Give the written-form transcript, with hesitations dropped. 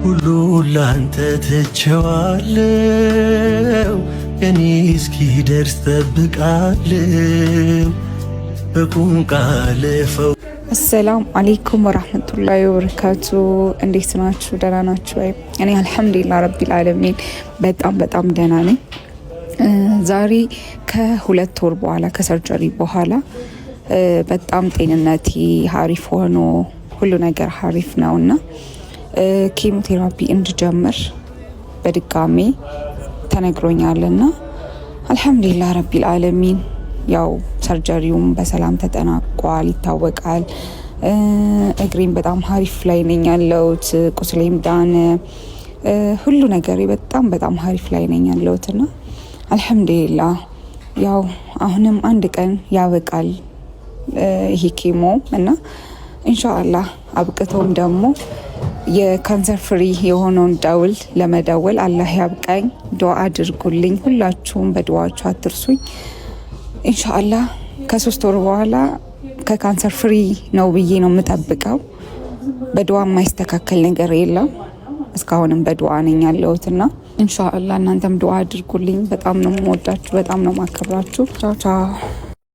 ሁሉ ላንተ ትቼዋለሁ እኔ እስኪደርስ ጠብቃለሁ በቁም ቃል ፈው። አሰላሙ አለይኩም ወራህመቱላሂ ወበረካቱ። እንዴት ናችሁ? ደህና ናችሁ ወይ? እኔ አልሐምዱሊላህ ረቢል ዓለሚን በጣም ደህና ነኝ። ዛሬ ከ2 ወር በኋላ ከሰርጀሪ በኋላ በጣም ጤንነቴ ሀሪፍ ሆኖ ሁሉ ነገር ሀሪፍ ነውና ኬሞቴራፒ እንድጀምር በድጋሜ ተነግሮኛልና አልሐምዱሊላህ ረቢል ዓለሚን። ያው ሰርጀሪውም በሰላም ተጠናቋል ይታወቃል። እግሬም በጣም ሀሪፍ ላይ ነኝ ያለሁት፣ ቁስሌም ዳነ፣ ሁሉ ነገሬ በጣም ሀሪፍ ላይ ነኝ ያለሁትና አልሐምዱሊላህ። ያው አሁንም አንድ ቀን ያበቃል ይሄ ኬሞ እና ኢንሻአላህ አብቅቶም ደግሞ የካንሰር ፍሪ የሆነውን ደውል ለመደወል አላህ ያብቃኝ። ዱዓ አድርጉልኝ ሁላችሁም፣ በዱዓችሁ አትርሱኝ። ኢንሻአላህ ከ3 ወር በኋላ ከካንሰር ፍሪ ነው ብዬ ነው የምጠብቀው። በዱዓ የማይስተካከል ነገር የለም። እስካሁንም በዱዓ ነኝ ያለሁትና ኢንሻአላህ እናንተም ዱዓ አድርጉልኝ። በጣም ነው የምወዳችሁ፣ በጣም ነው የማከብራችሁ። ቻው ቻው።